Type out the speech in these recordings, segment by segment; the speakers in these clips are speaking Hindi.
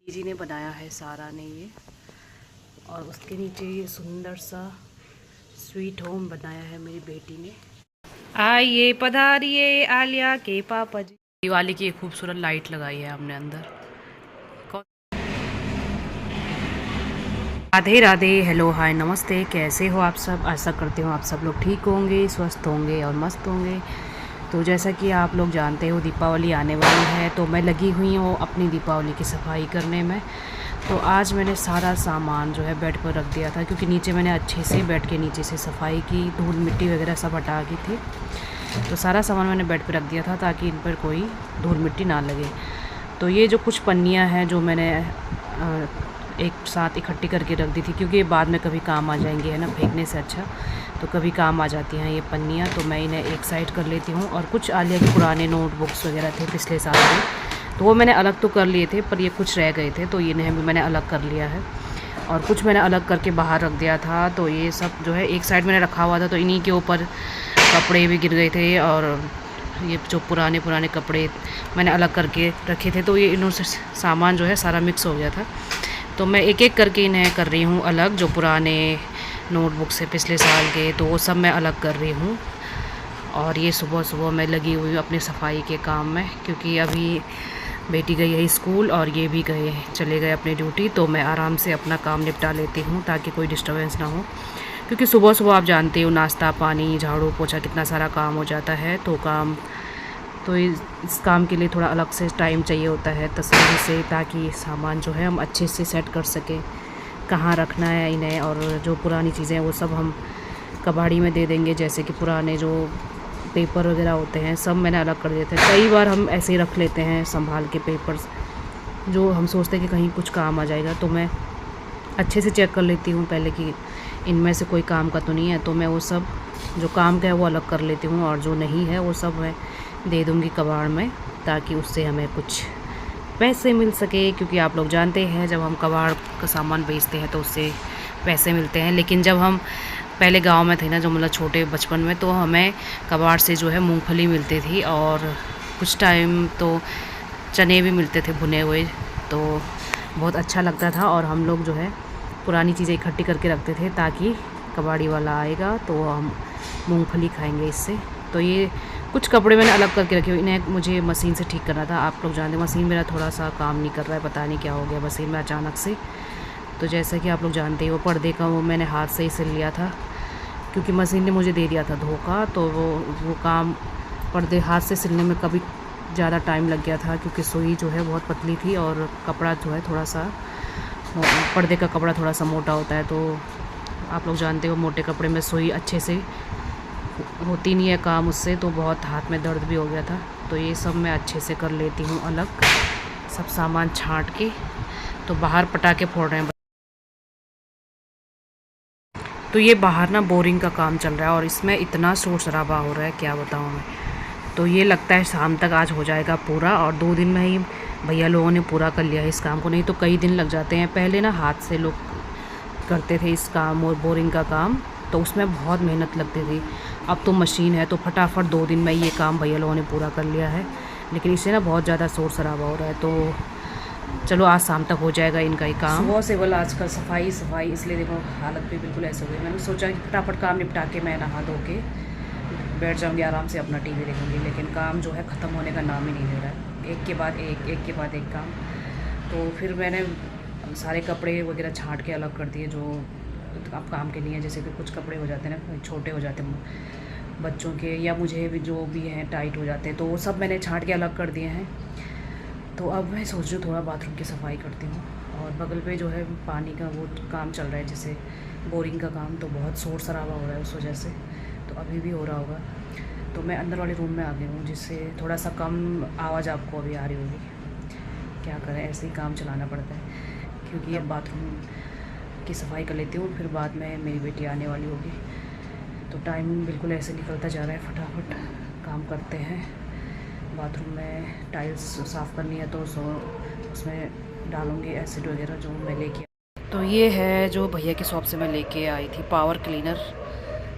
जी ने बनाया है, सारा ने ये, और उसके नीचे ये सुंदर सा स्वीट होम बनाया है मेरी बेटी ने। आइए पधारिए आलिया के पापा जी। दिवाली की एक खूबसूरत लाइट लगाई है हमने अंदर। राधे राधे, हेलो हाय नमस्ते, कैसे हो आप सब? आशा करते हो आप सब लोग ठीक होंगे, स्वस्थ होंगे और मस्त होंगे। तो जैसा कि आप लोग जानते हो दीपावली आने वाली है, तो मैं लगी हुई हूँ अपनी दीपावली की सफाई करने में। तो आज मैंने सारा सामान जो है बेड पर रख दिया था, क्योंकि नीचे मैंने अच्छे से बेड के नीचे से सफाई की, धूल मिट्टी वगैरह सब हटा की थी। तो सारा सामान मैंने बेड पर रख दिया था ताकि इन पर कोई धूल मिट्टी ना लगे। तो ये जो कुछ पन्नियाँ हैं जो मैंने एक साथ इकट्ठी करके रख दी थी, क्योंकि बाद में कभी काम आ जाएंगे, है ना, फेंकने से अच्छा तो कभी काम आ जाती हैं ये पन्नियाँ। तो मैं इन्हें एक साइड कर लेती हूँ। और कुछ आलिया के पुराने नोटबुक्स वगैरह थे पिछले साल के, तो वो मैंने अलग तो कर लिए थे, पर ये कुछ रह गए थे तो इन्हें भी मैंने अलग कर लिया है। और कुछ मैंने अलग करके बाहर रख दिया था। तो ये सब जो है एक साइड मैंने रखा हुआ था, तो इन्हीं के ऊपर कपड़े भी गिर गए थे, और ये जो पुराने पुराने कपड़े मैंने अलग करके रखे थे, तो ये इन्हों से सामान जो है सारा मिक्स हो गया था। तो मैं एक एक करके इन्हें कर रही हूँ अलग। जो पुराने नोटबुक से पिछले साल के, तो वो सब मैं अलग कर रही हूँ। और ये सुबह सुबह मैं लगी हुई हूँ अपनी सफाई के काम में, क्योंकि अभी बेटी गई है स्कूल और ये भी चले गए अपनी ड्यूटी। तो मैं आराम से अपना काम निपटा लेती हूँ ताकि कोई डिस्टर्बेंस ना हो, क्योंकि सुबह सुबह आप जानते हो नाश्ता पानी झाड़ू पोछा कितना सारा काम हो जाता है। तो इस काम के लिए थोड़ा अलग से टाइम चाहिए होता है तसल्ली से, ताकि सामान जो है हम अच्छे से सेट कर सकें, कहाँ रखना है इन्हें। और जो पुरानी चीज़ें हैं वो सब हम कबाड़ी में दे देंगे, जैसे कि पुराने जो पेपर वगैरह होते हैं सब मैंने अलग कर दिए थे। कई बार हम ऐसे ही रख लेते हैं संभाल के पेपर्स, जो हम सोचते हैं कि कहीं कुछ काम आ जाएगा। तो मैं अच्छे से चेक कर लेती हूँ पहले कि इनमें से कोई काम का तो नहीं है। तो मैं वो सब जो काम का है वो अलग कर लेती हूँ, और जो नहीं है वो सब मैं दे दूँगी कबाड़ में, ताकि उससे हमें कुछ पैसे मिल सके। क्योंकि आप लोग जानते हैं जब हम कबाड़ का सामान बेचते हैं तो उससे पैसे मिलते हैं। लेकिन जब हम पहले गांव में थे ना, जो मतलब छोटे बचपन में, तो हमें कबाड़ से जो है मूंगफली मिलती थी, और कुछ टाइम तो चने भी मिलते थे भुने हुए। तो बहुत अच्छा लगता था, और हम लोग जो है पुरानी चीज़ें इकट्ठी करके रखते थे, ताकि कबाड़ी वाला आएगा तो हम मूंगफली खाएंगे इससे। तो ये कुछ कपड़े मैंने अलग करके रखे हुए, इन्हें मुझे मशीन से ठीक करना था। आप लोग जानते हैं मशीन मेरा थोड़ा सा काम नहीं कर रहा है, पता नहीं क्या हो गया मशीन में अचानक से। तो जैसा कि आप लोग जानते हैं वो पर्दे का वो मैंने हाथ से ही सिल लिया था, क्योंकि मशीन ने मुझे दे दिया था धोखा। तो वो काम पर्दे हाथ से सिलने में कभी ज़्यादा टाइम लग गया था, क्योंकि सुई जो है बहुत पतली थी, और कपड़ा जो है थोड़ा सा, पर्दे का कपड़ा थोड़ा सा मोटा होता है। तो आप लोग जानते हो मोटे कपड़े में सुई अच्छे से होती नहीं है काम उससे, तो बहुत हाथ में दर्द भी हो गया था। तो ये सब मैं अच्छे से कर लेती हूँ अलग, सब सामान छांट के। तो बाहर पटाखे फोड़ रहे हैं। तो ये बाहर ना बोरिंग का काम चल रहा है, और इसमें इतना शोर शराबा हो रहा है क्या बताऊँ मैं। तो ये लगता है शाम तक आज हो जाएगा पूरा, और 2 दिन में ही भैया लोगों ने पूरा कर लिया है इस काम को, नहीं तो कई दिन लग जाते हैं। पहले ना हाथ से लोग करते थे इस काम और बोरिंग का काम, तो उसमें बहुत मेहनत लगती थी। अब तो मशीन है तो फटाफट 2 दिन में ये काम भैया लोगों ने पूरा कर लिया है। लेकिन इससे ना बहुत ज़्यादा शोर शराबा हो रहा है, तो चलो आज शाम तक हो जाएगा इनका ही काम। सुबह से बोला आजकल सफाई, इसलिए देखो हालत भी बिल्कुल ऐसे हो गई। मैंने सोचा कि फटाफट काम निपटा के मैं नहा धो के बैठ जाऊँगी आराम से, अपना टीवी देखूँगी। लेकिन काम जो है ख़त्म होने का नाम ही नहीं ले रहा है, एक के बाद एक काम। तो फिर मैंने सारे कपड़े वगैरह छांट के अलग कर दिए जो अब काम के लिए हैं। जैसे कि कुछ कपड़े हो जाते हैं ना, छोटे हो जाते हैं बच्चों के, या मुझे भी जो भी हैं टाइट हो जाते हैं, तो वो सब मैंने छांट के अलग कर दिए हैं। तो अब मैं सोच रही हूँ थोड़ा बाथरूम की सफाई करती हूँ। और बगल पे जो है पानी का वो काम चल रहा है, जैसे बोरिंग का काम, तो बहुत शोर शराबा हो रहा है उस वजह से, तो अभी भी हो रहा होगा। तो मैं अंदर वाले रूम में आ गई हूँ, जिससे थोड़ा सा कम आवाज़ आपको अभी आ रही होगी। क्या करें, ऐसे ही काम चलाना पड़ता है। क्योंकि अब बाथरूम की सफाई कर लेती हूँ, फिर बाद में मेरी बेटी आने वाली होगी। तो टाइम बिल्कुल ऐसे निकलता जा रहा है, फटाफट काम करते हैं। बाथरूम में टाइल्स साफ़ करनी है, तो उसमें डालूँगी एसिड वगैरह जो मैं लेके। तो ये है जो भैया की शॉप से मैं लेके आई थी पावर क्लीनर।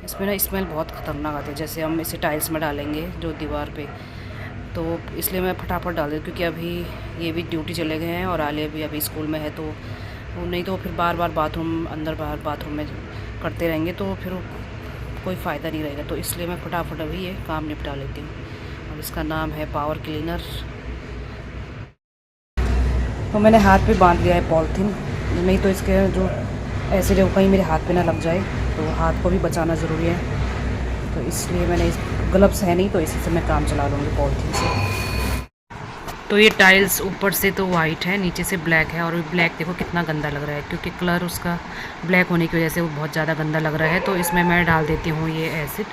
इसमें ना स्मेल बहुत ख़तरनाक आती है। जैसे हम इसे टाइल्स में डालेंगे जो दीवार पे, तो इसलिए मैं फटाफट डाल दी, क्योंकि अभी ये भी ड्यूटी चले गए हैं और आलिया भी अभी स्कूल में है, तो नहीं तो फिर बार बार बाथरूम अंदर बाहर बाथरूम में करते रहेंगे तो फिर कोई फ़ायदा नहीं रहेगा। तो इसलिए मैं फटाफट अभी ये काम निपटा लेती हूँ। और इसका नाम है पावर क्लीनर। तो मैंने हाथ पे बांध लिया है पॉलीथीन, नहीं तो इसके जो ऐसे जो कहीं मेरे हाथ पे ना लग जाए, तो हाथ को भी बचाना ज़रूरी है। तो इसलिए मैंने इस ग्लव्स है नहीं, तो इसी से मैं काम चला लूँगी पॉलीथीन से। तो ये टाइल्स ऊपर से तो वाइट है, नीचे से ब्लैक है, और ब्लैक देखो कितना गंदा लग रहा है, क्योंकि कलर उसका ब्लैक होने की वजह से वो बहुत ज़्यादा गंदा लग रहा है। तो इसमें मैं डाल देती हूँ ये एसिड,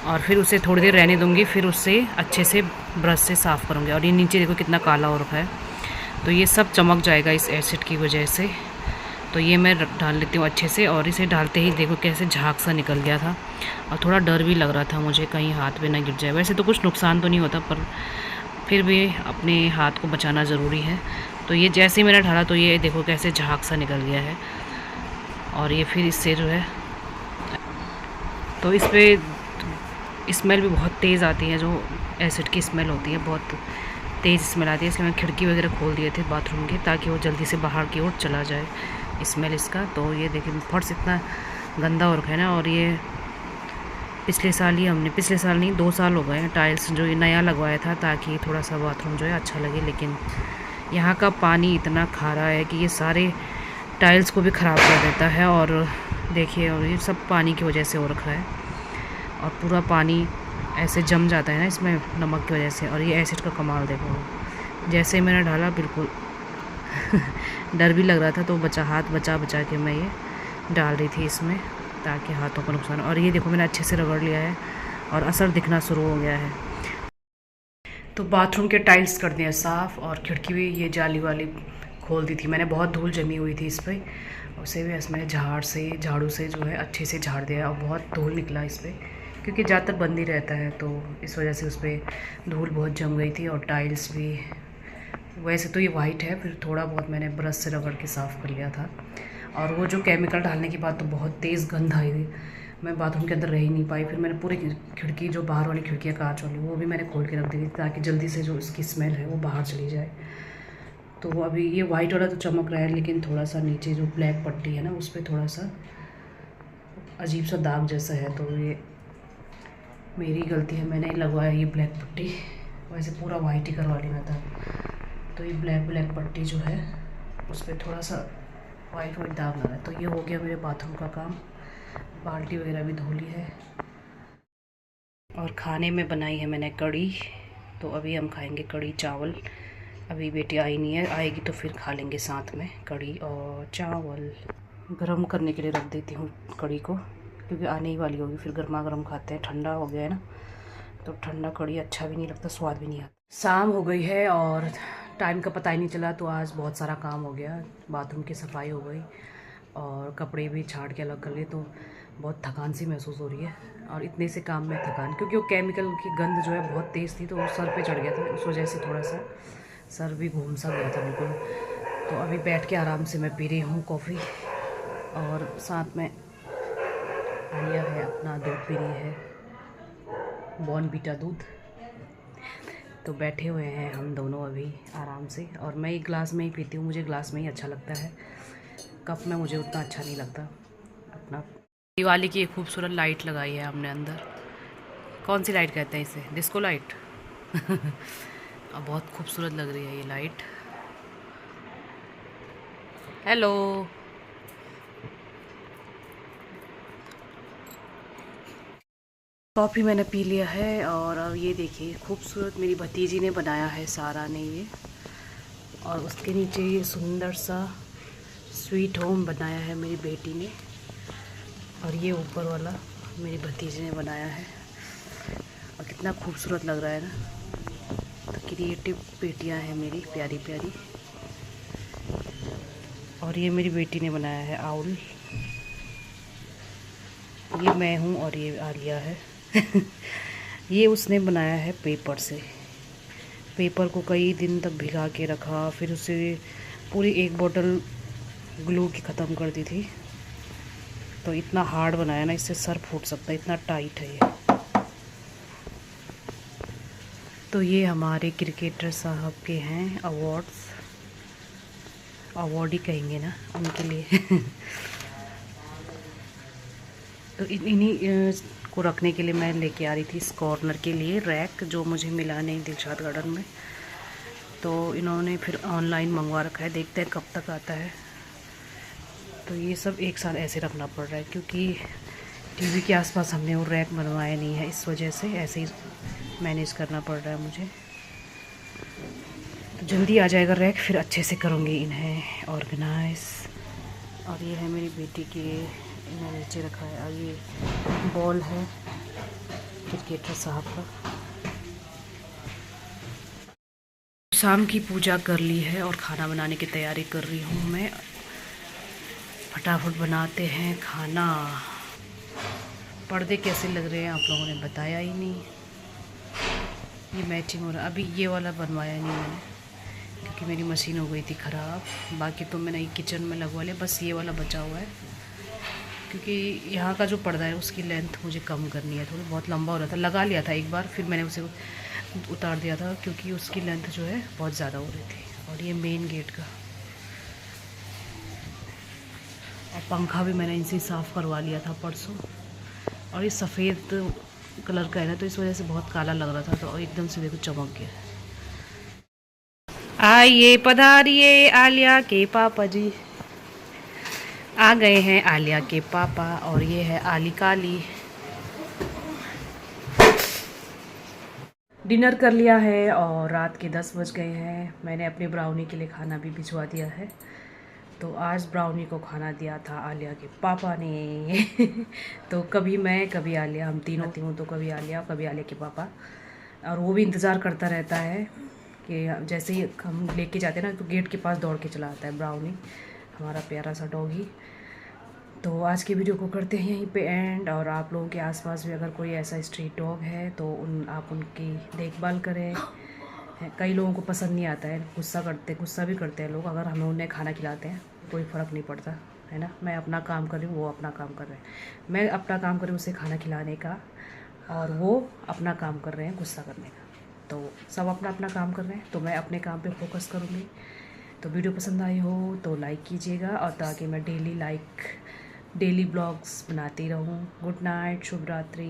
और फिर उसे थोड़ी देर रहने दूँगी, फिर उससे अच्छे से ब्रश से साफ़ करूँगी। और ये नीचे देखो कितना काला हो रखा है, तो ये सब चमक जाएगा इस एसिड की वजह से। तो ये मैं डाल लेती हूँ अच्छे से, और इसे डालते ही देखो कैसे झाग सा निकल गया था, और थोड़ा डर भी लग रहा था मुझे कहीं हाथ पे ना गिर जाए। वैसे तो कुछ नुकसान तो नहीं होता, पर फिर भी अपने हाथ को बचाना ज़रूरी है। तो ये जैसे ही मैंने डाला तो ये देखो कैसे झाग सा निकल गया है, और ये फिर इससे जो है तो इस पर स्मेल भी बहुत तेज़ आती है, जो एसिड की स्मेल होती है बहुत तेज़ स्मेल आती है। इसलिए मैं खिड़की वगैरह खोल दिए थे बाथरूम के, ताकि वो जल्दी से बाहर की ओर चला जाए स्मेल इसका। तो ये देखिए फर्श इतना गंदा हो रखा है ना, और ये पिछले साल नहीं 2 साल हो गए हैं टाइल्स जो ये नया लगवाया था, ताकि थोड़ा सा बाथरूम जो है अच्छा लगे। लेकिन यहाँ का पानी इतना खारा है कि ये सारे टाइल्स को भी ख़राब कर देता है। और देखिए, और ये सब पानी की वजह से हो रखा है, और पूरा पानी ऐसे जम जाता है ना इसमें नमक की वजह से। और ये एसिड का कमाल देखो, जैसे ही मैंने डाला बिल्कुल डर भी लग रहा था, तो हाथ बचा के मैं ये डाल रही थी इसमें, ताकि हाथों को नुकसान। और ये देखो मैंने अच्छे से रगड़ लिया है, और असर दिखना शुरू हो गया है। तो बाथरूम के टाइल्स कर दिए साफ़, और खिड़की भी ये जाली वाली खोल दी थी मैंने, बहुत धूल जमी हुई थी इस पर, उसे भी मैंने झाड़ू से जो है अच्छे से झाड़ दिया, और बहुत धूल निकला इस पर, क्योंकि ज़्यादातर बंद ही रहता है, तो इस वजह से उस पर धूल बहुत जम गई थी। और टाइल्स भी वैसे तो ये वाइट है, फिर थोड़ा बहुत मैंने ब्रश से रगड़ के साफ़ कर लिया था। और वो जो केमिकल डालने के बाद तो बहुत तेज़ गंध आई थी, मैं बाथरूम के अंदर रह ही नहीं पाई। फिर मैंने पूरी खिड़की, जो बाहर वाली खिड़कियाँ कांच वाली, वो भी मैंने खोल के रख दी थी, ताकि जल्दी से जो इसकी स्मेल है वो बाहर चली जाए। तो अभी ये वाइट वाला तो चमक रहा है, लेकिन थोड़ा सा नीचे जो ब्लैक पट्टी है ना, उस पर थोड़ा सा अजीब सा दाग जैसा है। तो ये मेरी गलती है, मैंने लगवाया ये ब्लैक पट्टी, वैसे पूरा वाइट ही करवा लेना था। तो ये ब्लैक पट्टी जो है उस पर थोड़ा सा वाइट दाग लगा है। तो ये हो गया मेरे बाथरूम का काम, बाल्टी वगैरह भी धो ली है। और खाने में बनाई है मैंने कढ़ी, तो अभी हम खाएंगे कढ़ी चावल। अभी बेटी आई नहीं है, आएगी तो फिर खा लेंगे साथ में कढ़ी और चावल। गरम करने के लिए रख देती हूँ कढ़ी को, क्योंकि आने ही वाली होगी, फिर गर्मा गर्म खाते हैं। ठंडा हो गया है ना, तो ठंडा कढ़ी अच्छा भी नहीं लगता, स्वाद भी नहीं आता। शाम हो गई है और टाइम का पता ही नहीं चला, तो आज बहुत सारा काम हो गया। बाथरूम की सफाई हो गई, और कपड़े भी छाड़ के अलग कर लिए, तो बहुत थकान सी महसूस हो रही है। और इतने से काम में थकान, क्योंकि वो केमिकल की गंध जो है बहुत तेज़ थी, तो वो सर पे चढ़ गया था, उस वजह से थोड़ा सा सर भी घूम सा गया था बिल्कुल। तो अभी बैठ के आराम से मैं पी रही हूँ कॉफ़ी, और साथ में आलिया है अपना दूध पी रही है, बॉर्नवीटा दूध। तो बैठे हुए हैं हम दोनों अभी आराम से, और मैं एक गिलास में ही पीती हूँ, मुझे गिलास में ही अच्छा लगता है, कप में मुझे उतना अच्छा नहीं लगता अपना। दिवाली की एक खूबसूरत लाइट लगाई है हमने अंदर, कौन सी लाइट कहते हैं इसे, डिस्को लाइट और बहुत खूबसूरत लग रही है ये लाइट। हेलो, कॉफ़ी मैंने पी लिया है, और अब ये देखिए खूबसूरत मेरी भतीजी ने बनाया है, सारा ने ये, और उसके नीचे ये सुंदर सा स्वीट होम बनाया है मेरी बेटी ने, और ये ऊपर वाला मेरी भतीजी ने बनाया है, और कितना खूबसूरत लग रहा है ना। तो क्रिएटिव बेटियां हैं मेरी प्यारी प्यारी। और ये मेरी बेटी ने बनाया है आउल, ये मैं हूँ, और ये आलिया है ये उसने बनाया है पेपर से, पेपर को कई दिन तक भिगा के रखा, फिर उसे पूरी एक बोतल ग्लू की ख़त्म कर दी थी। तो इतना हार्ड बनाया ना, इससे सर फूट सकता है, इतना टाइट है ये। तो ये हमारे क्रिकेटर साहब के हैं अवार्ड ही कहेंगे ना उनके लिए। तो इन्हीं को रखने के लिए मैं लेके आ रही थी इस कॉर्नर के लिए रैक, जो मुझे मिला नहीं दिलशाद गार्डन में। तो इन्होंने फिर ऑनलाइन मंगवा रखा है, देखते हैं कब तक आता है। तो ये सब एक साथ ऐसे रखना पड़ रहा है क्योंकि टीवी के आसपास हमने वो रैक बनवाया नहीं है, इस वजह से ऐसे ही मैनेज करना पड़ रहा है मुझे। तो जल्दी आ जाएगा रैक, फिर अच्छे से करूँगी इन्हें ऑर्गेनाइज। और ये है मेरी बेटी की, इन्हें नीचे रखा है। और ये बॉल है क्रिकेटर साहब का। शाम की पूजा कर ली है और खाना बनाने की तैयारी कर रही हूँ मैं। फटाफट बनाते हैं खाना। पर्दे कैसे लग रहे हैं आप लोगों ने बताया ही नहीं। ये मैचिंग हो रहा, अभी ये वाला बनवाया नहीं मैंने क्योंकि मेरी मशीन हो गई थी ख़राब। बाकी तो मैंने किचन में लगवा लिया, बस ये वाला बचा हुआ है क्योंकि यहाँ का जो पर्दा है उसकी लेंथ मुझे कम करनी है। थोड़ी बहुत लंबा हो रहा था, लगा लिया था एक बार, फिर मैंने उसे उतार दिया था क्योंकि उसकी लेंथ जो है बहुत ज़्यादा हो रही थी। और ये मेन गेट का, और पंखा भी मैंने इनसे साफ़ करवा लिया था परसों। और ये सफ़ेद कलर का है ना, तो इस वजह से बहुत काला लग रहा था, तो एकदम से देखो चमक गया। आइए पधारिए, आलिया के पापा जी आ गए हैं। आलिया के पापा, और ये है आली काली। डिनर कर लिया है और रात के 10 बज गए हैं। मैंने अपने ब्राउनी के लिए खाना भी भिजवा दिया है। तो आज ब्राउनी को खाना दिया था आलिया के पापा ने। तो कभी मैं कभी आलिया, हम तीनों आती हूँ, तो कभी आलिया कभी आलिया के पापा। और वो भी इंतज़ार करता रहता है कि जैसे ही हम लेके जाते हैं ना, तो गेट के पास दौड़ के चला आता है ब्राउनी, हमारा प्यारा सा डॉगी। तो आज की वीडियो को करते हैं यहीं पे एंड। और आप लोगों के आसपास भी अगर कोई ऐसा स्ट्रीट डॉग है तो आप उनकी देखभाल करें। कई लोगों को पसंद नहीं आता है, गुस्सा भी करते हैं लोग अगर हमें उन्हें खाना खिलाते हैं, कोई फ़र्क नहीं पड़ता है ना। मैं अपना काम कर रही हूँ, वो अपना काम कर रहे हैं। मैं अपना काम कर रही हूँ उसे खाना खिलाने का, और वो अपना काम कर रहे हैं गुस्सा करने का। तो सब अपना अपना काम कर रहे हैं, तो मैं अपने काम पे फोकस करूँगी। तो वीडियो पसंद आई हो तो लाइक कीजिएगा, और ताकि मैं डेली ब्लॉग्स बनाती रहूँ। गुड नाइट, शुभ रात्रि।